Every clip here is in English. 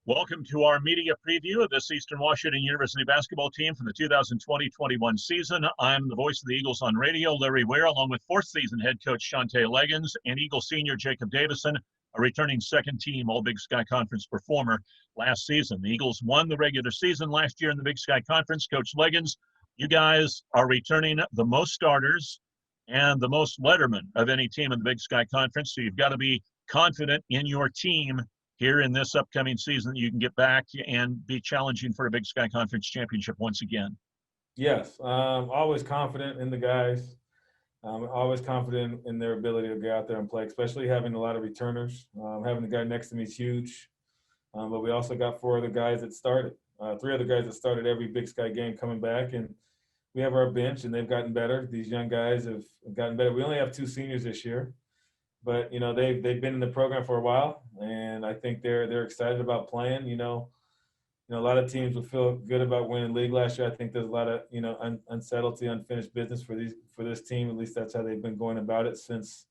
Welcome to our media preview of this Eastern Washington University basketball team for the 2020-21 season. I'm the voice of the Eagles on radio, Larry Ware, along with fourth season head coach Shante Leggins and Eagle senior Jacob Davison, a returning second team All-Big Sky Conference performer last season. The Eagles won the regular season last year in the Big Sky Conference. Coach Leggins, you guys are returning the most starters and the most lettermen of any team in the Big Sky Conference, so you've got to be confident in your team here in this upcoming season that you can get back and be challenging for a Big Sky Conference championship once again. Yes, always confident in the guys. Always confident in their ability to get out there and play, especially having a lot of returners. Having the guy next to me is huge. But we also got four other guys that started. Three other guys that started every Big Sky game coming back. And we have our bench, and they've gotten better. These young guys have gotten better. We only have two seniors this year. But they've been in the program for a while, and I think they're excited about playing. A lot of teams will feel good about winning league last year. I think there's a lot of unsettled, unfinished business for this team. At least that's how they've been going about it since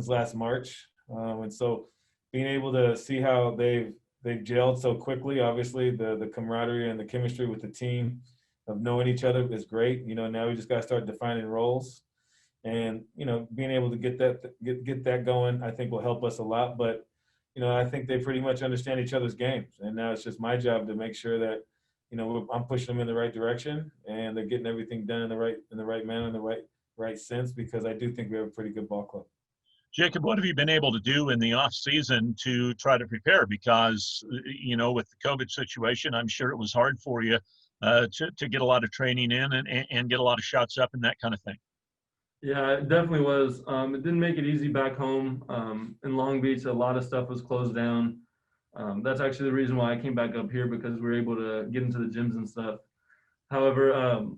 last March. And so being able to see how they've gelled so quickly, obviously the camaraderie and the chemistry with the team of knowing each other is great. Now we just got to start defining roles. And being able to get that going, I think will help us a lot. But I think they pretty much understand each other's games, and now it's just my job to make sure that I'm pushing them in the right direction, and they're getting everything done in the right manner, in the right sense, because I do think we have a pretty good ball club. Jacob, what have you been able to do in the off season to try to prepare? Because with the COVID situation, I'm sure it was hard for you to get a lot of training in and get a lot of shots up and that kind of thing. Yeah, it definitely was. It didn't make it easy back home. In Long Beach, a lot of stuff was closed down. That's actually the reason why I came back up here, because we were able to get into the gyms and stuff. However,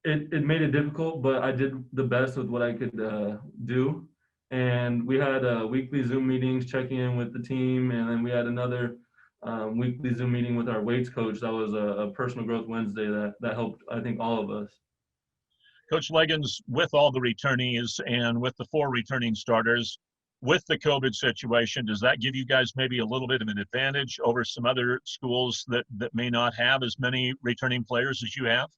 it made it difficult, but I did the best with what I could do. And we had weekly Zoom meetings checking in with the team, and then we had another weekly Zoom meeting with our weights coach. That was a personal growth Wednesday that helped, I think, all of us. Coach Leggins, with all the returnees and with the four returning starters, with the COVID situation, does that give you guys maybe a little bit of an advantage over some other schools that may not have as many returning players as you have?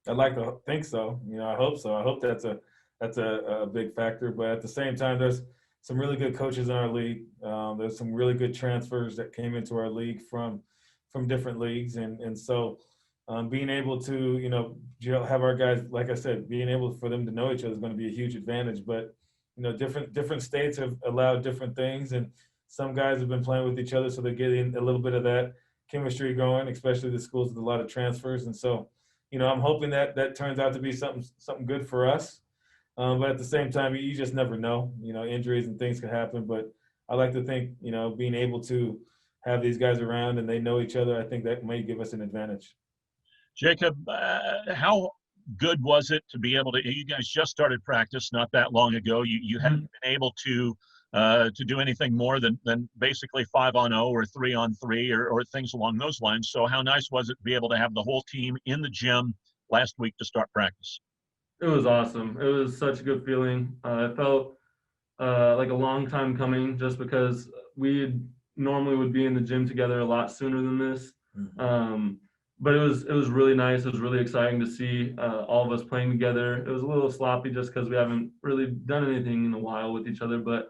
I'd like to think so. I hope so. I hope that's a big factor. But at the same time, there's some really good coaches in our league. There's some really good transfers that came into our league from different leagues, and so. Being able to, have our guys, like I said, being able for them to know each other is going to be a huge advantage. But, different states have allowed different things, and some guys have been playing with each other, so they're getting a little bit of that chemistry going, especially the schools with a lot of transfers. And so, I'm hoping that turns out to be something good for us. But at the same time, you just never know. Injuries and things can happen. But I like to think, being able to have these guys around and they know each other, I think that may give us an advantage. Jacob, how good was it to be able to? You guys just started practice not that long ago. You hadn't been able to do anything more than basically 5-on-0 or 3-on-3 or things along those lines. So how nice was it to be able to have the whole team in the gym last week to start practice? It was awesome. It was such a good feeling. It felt like a long time coming, just because we normally would be in the gym together a lot sooner than this. Mm-hmm. But it was really nice. It was really exciting to see all of us playing together. It was a little sloppy just because we haven't really done anything in a while with each other, but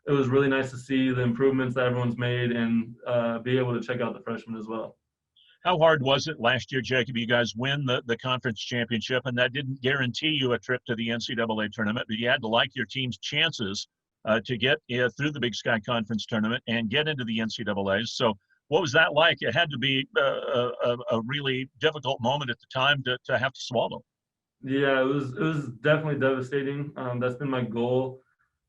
it was really nice to see the improvements that everyone's made and be able to check out the freshmen as well. How hard was it last year, Jacob? You guys win the conference championship, and that didn't guarantee you a trip to the NCAA tournament, but you had to like your team's chances to get through the Big Sky Conference tournament and get into the NCAAs. So what was that like? It had to be a really difficult moment at the time to have to swallow. Yeah, it was definitely devastating. That's been my goal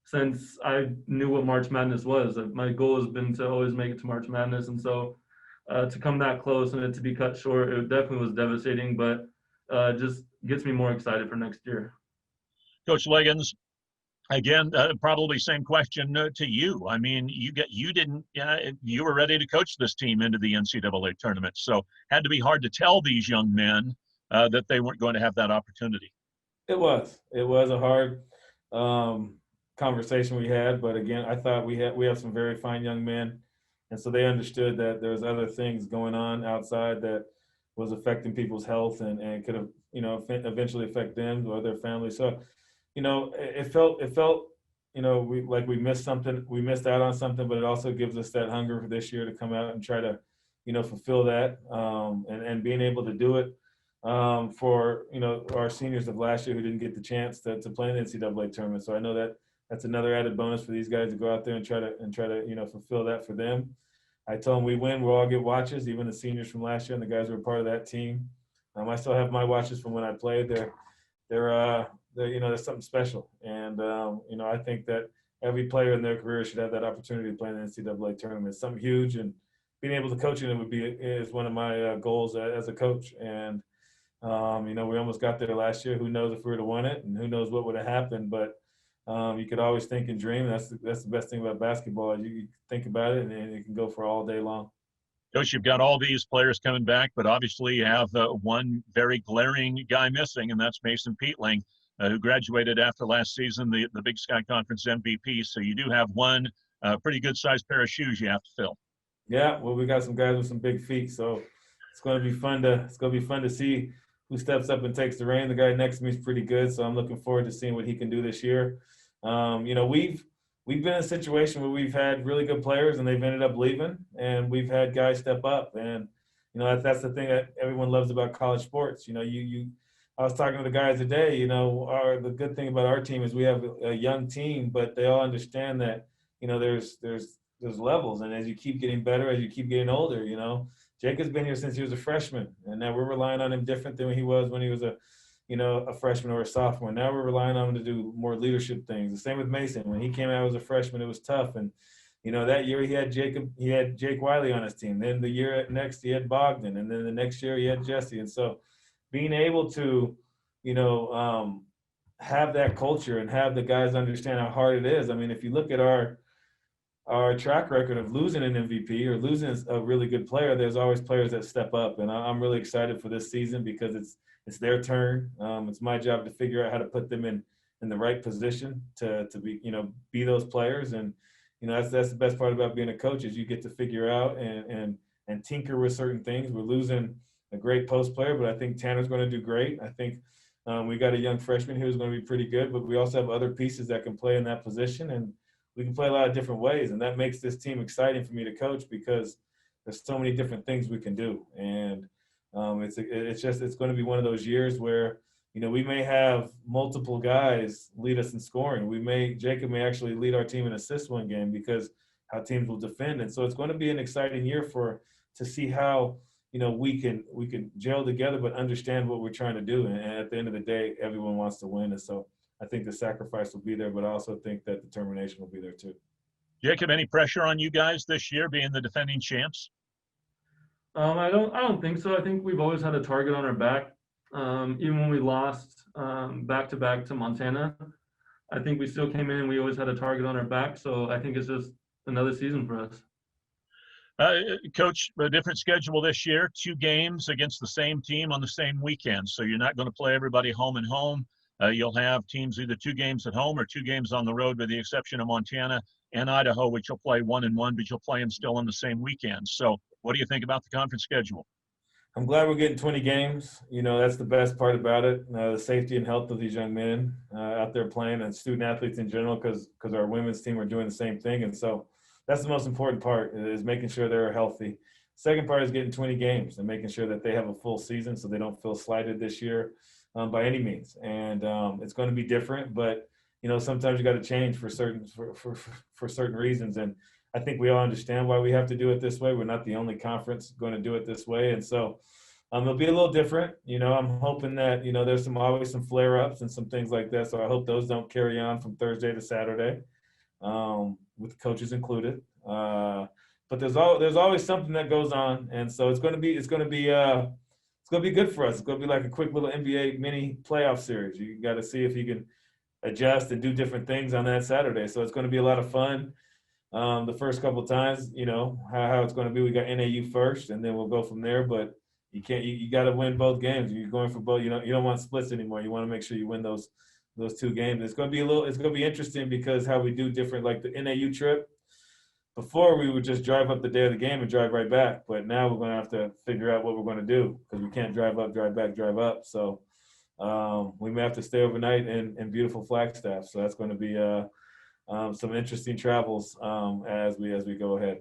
since I knew what March Madness was. My goal has been to always make it to March Madness, and so to come that close and it to be cut short, it definitely was devastating, but just gets me more excited for next year. Coach Leggins, again, probably same question to you. I mean, you were ready to coach this team into the NCAA tournament, so had to be hard to tell these young men that they weren't going to have that opportunity. It was a hard conversation we had, but again, I thought we have some very fine young men And so they understood that there was other things going on outside that was affecting people's health and could have, eventually affect them or their families. So, it felt, we missed something, we missed out on something, but it also gives us that hunger for this year to come out and try to, fulfill that, and being able to do it, for, our seniors of last year who didn't get the chance to play in the NCAA tournament. So I know that that's another added bonus for these guys to go out there and try to fulfill that for them. I told them we win, we'll all get watches, even the seniors from last year and the guys who were part of that team. I still have my watches from when I played. They're there's something special, and I think that every player in their career should have that opportunity to play in the NCAA tournament. It's something huge, and being able to coach in it is one of my goals as a coach. And we almost got there last year. Who knows if we would have won it, and who knows what would have happened, but. You could always think and dream. That's the best thing about basketball. You think about it, and you can go for all day long. Coach, you've got all these players coming back, but obviously you have one very glaring guy missing, and that's Mason Peatling, who graduated after last season, the Big Sky Conference MVP. So you do have one pretty good-sized pair of shoes you have to fill. Yeah, well, we got some guys with some big feet, so it's going to be fun to see who steps up and takes the reign. The guy next to me is pretty good, so I'm looking forward to seeing what he can do this year. We've been in a situation where we've had really good players and they've ended up leaving, and we've had guys step up. And that's the thing that everyone loves about college sports. I was talking to the guys today. The good thing about our team is we have a young team, but they all understand that there's levels, and as you keep getting better, as you keep getting older, Jacob's been here since he was a freshman, and now we're relying on him different than he was when he was a freshman or a sophomore. Now we're relying on him to do more leadership things. The same with Mason. When he came out as a freshman, it was tough. And, that year he had Jake Wiley on his team. Then the year next he had Bogdan. And then the next year he had Jesse. And so being able to, have that culture and have the guys understand how hard it is. I mean, if you look at our track record of losing an MVP or losing a really good player, there's always players that step up. And I'm really excited for this season because it's their turn. It's my job to figure out how to put them in the right position to be those players. And, that's the best part about being a coach is you get to figure out and tinker with certain things. We're losing a great post player, but I think Tanner's going to do great. I think we got a young freshman who's going to be pretty good, but we also have other pieces that can play in that position, and we can play a lot of different ways. And that makes this team exciting for me to coach because there's so many different things we can do. And it's going to be one of those years where, we may have multiple guys lead us in scoring. Jacob may actually lead our team in assists one game because how teams will defend. And so it's going to be an exciting year to see how, we can gel together, but understand what we're trying to do. And at the end of the day, everyone wants to win. And so I think the sacrifice will be there, but I also think that determination will be there too. Jacob, any pressure on you guys this year being the defending champs? I don't think so. I think we've always had a target on our back. Even when we lost back-to-back to Montana, I think we still came in and we always had a target on our back. So I think it's just another season for us. Coach, a different schedule this year, 2 games against the same team on the same weekend. So you're not going to play everybody home and home. You'll have teams either 2 games at home or 2 games on the road, with the exception of Montana and Idaho, which you'll play 1-1, but you'll play them still on the same weekend. So what do you think about the conference schedule? I'm glad we're getting 20 games. That's the best part about it. The safety and health of these young men out there playing, and student athletes in general, because our women's team are doing the same thing. And so that's the most important part, is making sure they're healthy. Second part is getting 20 games and making sure that they have a full season so they don't feel slighted this year by any means. And it's going to be different, but sometimes you got to change for certain reasons. And I think we all understand why we have to do it this way. We're not the only conference going to do it this way. And so it'll be a little different. I'm hoping that, there's always some flare-ups and some things like that. So I hope those don't carry on from Thursday to Saturday, with the coaches included. But there's always something that goes on. And so it's going to be good for us. It's going to be like a quick little NBA mini playoff series. You got to see if you can adjust and do different things on that Saturday. So it's going to be a lot of fun. The first couple of times, how it's going to be. We got NAU first, and then we'll go from there. But you got to win both games. You're going for both. You don't want splits anymore. You want to make sure you win those 2 games. It's going to be interesting because how we do different, like the NAU trip. before we would just drive up the day of the game and drive right back. But now we're going to have to figure out what we're going to do because we can't drive up, drive back, drive up. So we may have to stay overnight in beautiful Flagstaff. So that's going to be some interesting travels as we go ahead.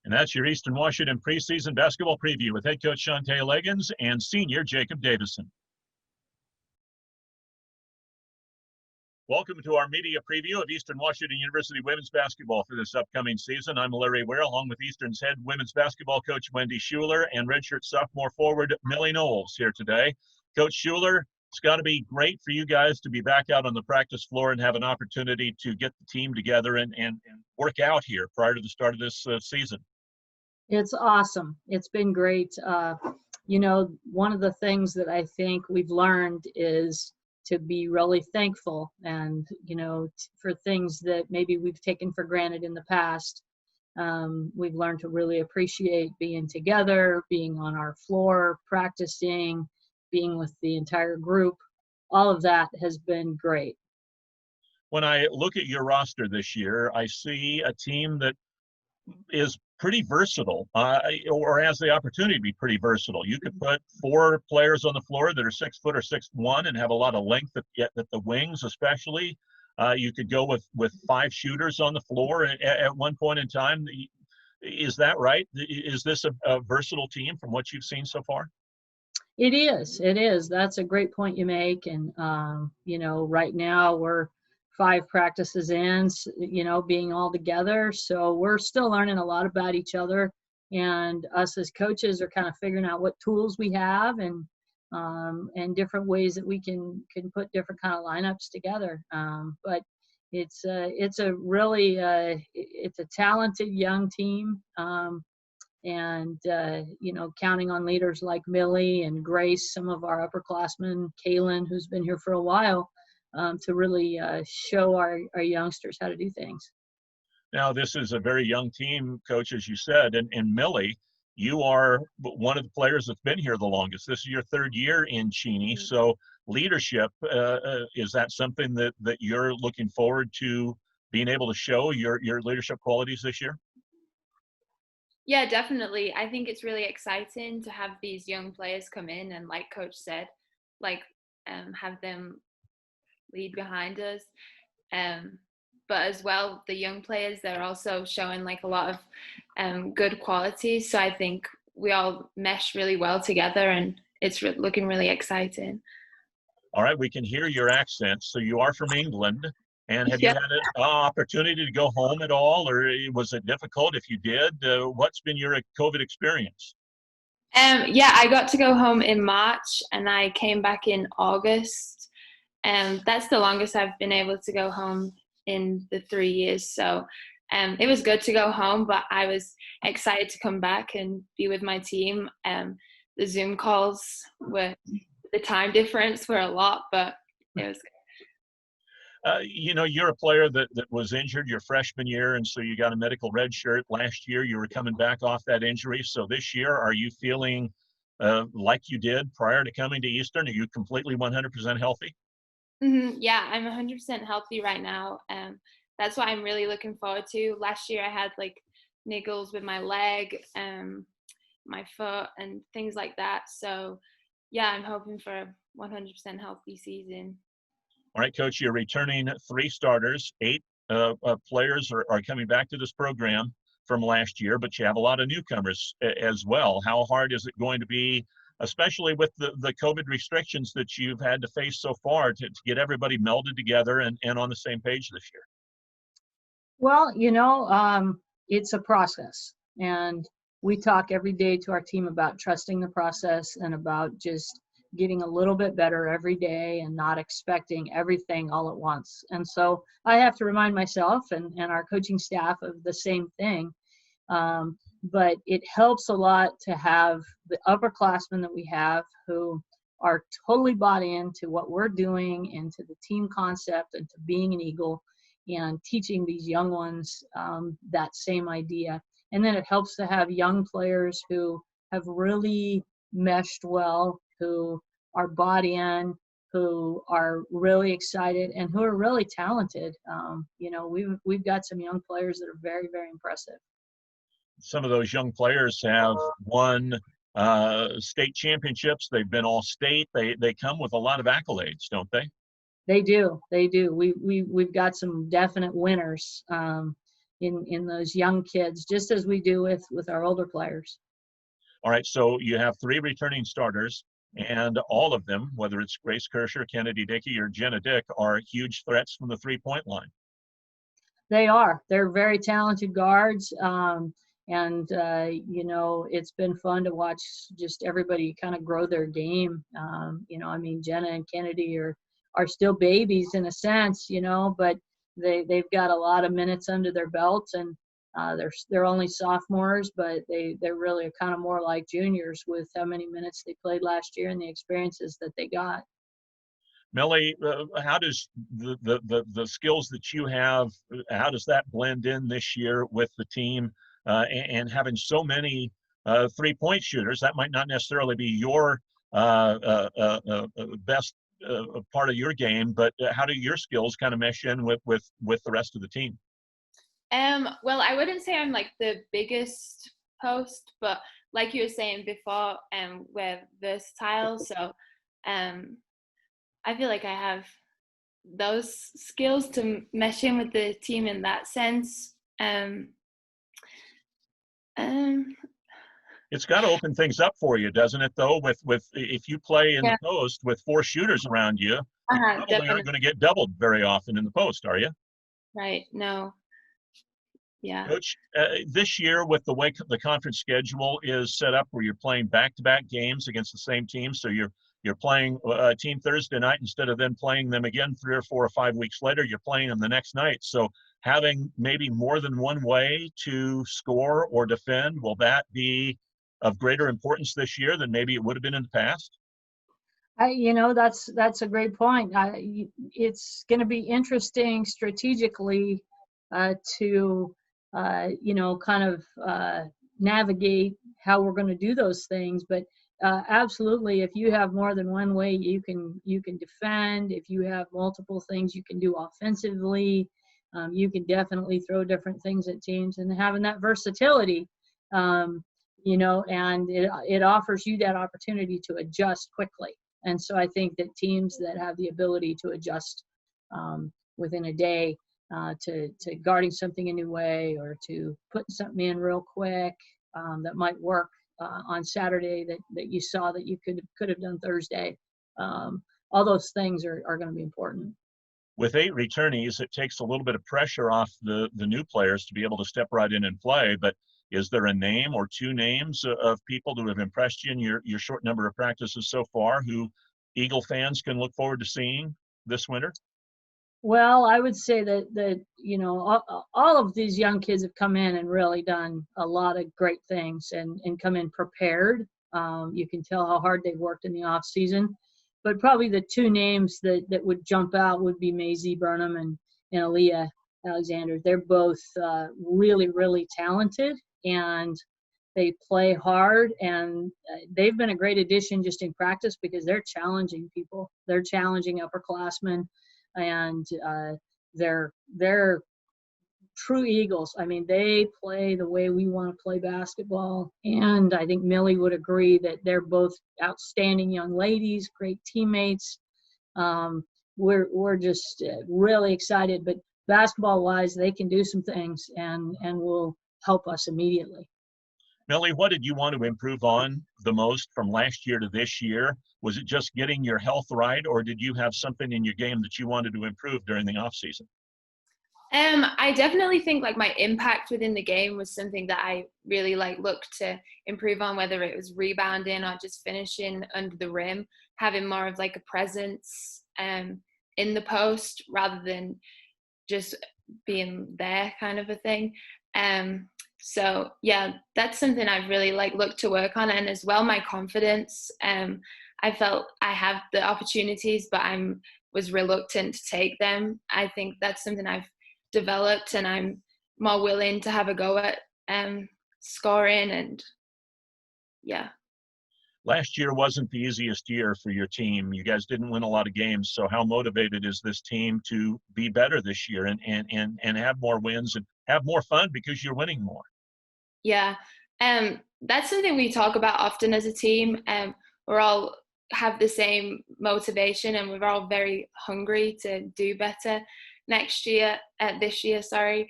And that's your Eastern Washington preseason basketball preview with head coach Shante Leggins and senior Jacob Davison. Welcome to our media preview of Eastern Washington University women's basketball for this upcoming season. I'm Larry Ware, along with Eastern's head women's basketball coach Wendy Schuler and redshirt sophomore forward Millie Knowles here today. Coach Schuler, it's got to be great for you guys to be back out on the practice floor and have an opportunity to get the team together and work out here prior to the start of this season. It's awesome. It's been great. One of the things that I think we've learned is to be really thankful and, for things that maybe we've taken for granted in the past. We've learned to really appreciate being together, being on our floor, practicing, being with the entire group. All of that has been great. When I look at your roster this year, I see a team that is pretty versatile, or has the opportunity to be pretty versatile. You could put 4 players on the floor that are 6 foot or 6'1" and have a lot of length at the wings, especially. You could go with 5 shooters on the floor at one point in time. Is that right? Is this a versatile team from what you've seen so far? It is. That's a great point you make. And, right now we're 5 practices in, being all together. So we're still learning a lot about each other, and us as coaches are kind of figuring out what tools we have and different ways that we can put different kind of lineups together. But it's a really it's a talented young team, and counting on leaders like Millie and Grace, some of our upperclassmen, Kaylin, who's been here for a while, to really show our youngsters how to do things. Now, this is a very young team, Coach, as you said, and Millie, you are one of the players that's been here the longest. This is your 3rd year in Cheney. So leadership, is that something that you're looking forward to being able to show your leadership qualities this year? Yeah, definitely. I think it's really exciting to have these young players come in and, like Coach said, have them lead behind us. But as well, the young players, they're also showing a lot of good qualities. So I think we all mesh really well together, and it's looking really exciting. All right, we can hear your accent. So you are from England, and have you had an opportunity to go home at all, or was it difficult? If you did, what's been your COVID experience? I got to go home in March, and I came back in August. That's the longest I've been able to go home in the 3 years. So it was good to go home, but I was excited to come back and be with my team. The Zoom calls the time difference were a lot, but it was good. You're a player that was injured your freshman year, and so you got a medical red shirt. Last year, you were coming back off that injury. So this year, are you feeling like you did prior to coming to Eastern? Are you completely 100% healthy? Yeah, I'm 100% healthy right now. That's what I'm really looking forward to. Last year I had niggles with my leg, my foot, and things like that. So yeah, I'm hoping for a 100% healthy season. All right, Coach, you're returning 3 starters. 8 players are coming back to this program from last year, but you have a lot of newcomers as well. How hard is it going to be, especially with the COVID restrictions that you've had to face so far, to get everybody melded together and on the same page this year? Well, it's a process, and we talk every day to our team about trusting the process and about just getting a little bit better every day and not expecting everything all at once. And so I have to remind myself and our coaching staff of the same thing. But it helps a lot to have the upperclassmen that we have who are totally bought into what we're doing and to the team concept and to being an Eagle, and teaching these young ones that same idea. And then it helps to have young players who have really meshed well, who are bought in, who are really excited and who are really talented. You know, we've got some young players that are very, very impressive. Some of those young players have won state championships. They've been all state. They come with a lot of accolades, don't they? They do. They do. We've got some definite winners in those young kids, just as we do with our older players. All right, so you have 3 returning starters, and all of them, whether it's Grace Kirscher, Kennedy Dickey, or Jenna Dick, are huge threats from the 3-point line. They are. They're very talented guards. And you know, it's been fun to watch just everybody kind of grow their game. You know, I mean, Jenna and Kennedy are still babies in a sense, you know, but they've got a lot of minutes under their belts, and they're only sophomores, but they're really kind of more like juniors with how many minutes they played last year and the experiences that they got. Millie, how does the skills that you have, how does that blend in this year with the team, and having so many 3-point shooters? That might not necessarily be your best part of your game, but how do your skills kind of mesh in with the rest of the team? Well, I wouldn't say I'm like the biggest post, but like you were saying before, we're versatile. So I feel like I have those skills to mesh in with the team in that sense. It's got to open things up for you, doesn't it? Though, with if you play in the post with 4 shooters around you, you probably definitely aren't going to get doubled very often in the post, are you? Right. No. Yeah. Coach, this year with the way the conference schedule is set up, where you're playing back-to-back games against the same team, so you're playing a team Thursday night instead of then playing them again 3 or 4 or 5 weeks later. You're playing them the next night. So having maybe more than one way to score or defend, will that be of greater importance this year than maybe it would have been in the past? You know, that's a great point. It's going to be interesting strategically to you know, kind of navigate how we're going to do those things. But absolutely, if you have more than one way you can defend, if you have multiple things you can do offensively, you can definitely throw different things at teams, and having that versatility, you know, and it offers you that opportunity to adjust quickly. And so I think that teams that have the ability to adjust within a day to guarding something a new way, or to putting something in real quick that might work on Saturday that you saw that you could have done Thursday. All those things are going to be important. With 8 returnees, it takes a little bit of pressure off the new players to be able to step right in and play. But is there a name or 2 names of people who have impressed you in your short number of practices so far, who Eagle fans can look forward to seeing this winter? Well, I would say that you know, all of these young kids have come in and really done a lot of great things and come in prepared. You can tell how hard they've worked in the off season. But probably the 2 names that would jump out would be Maisie Burnham and Aaliyah Alexander. They're both really, really talented, and they play hard, and they've been a great addition just in practice because they're challenging people. They're challenging upperclassmen, and they're true Eagles. I mean, they play the way we want to play basketball, and I think Millie would agree that they're both outstanding young ladies, great teammates. We're just really excited, but basketball-wise, they can do some things and will help us immediately. Millie, what did you want to improve on the most from last year to this year? Was it just getting your health right, or did you have something in your game that you wanted to improve during the off season? I definitely think like my impact within the game was something that I really looked to improve on, whether it was rebounding or just finishing under the rim, having more of like a presence in the post rather than just being there kind of a thing. So yeah, that's something I've really looked to work on, and as well my confidence. I felt I have the opportunities, but was reluctant to take them. I think that's something I've developed, and I'm more willing to have a go at scoring, and yeah. Last year wasn't the easiest year for your team. You guys didn't win a lot of games. So how motivated is this team to be better this year and have more wins and have more fun because you're winning more? Yeah, that's something we talk about often as a team. We're all have the same motivation, and we're all very hungry to do better this year, sorry.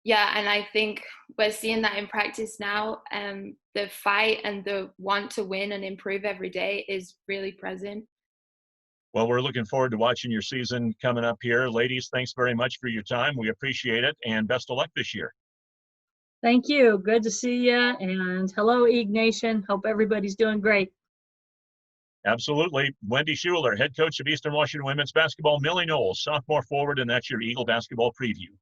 Yeah, and I think we're seeing that in practice now. The fight and the want to win and improve every day is really present. Well, we're looking forward to watching your season coming up here. Ladies, thanks very much for your time. We appreciate it, and best of luck this year. Thank you. Good to see you. And hello, Eag Nation. Hope everybody's doing great. Absolutely. Wendy Schuler, head coach of Eastern Washington women's basketball. Millie Knowles, sophomore forward, and that's your Eagle basketball preview.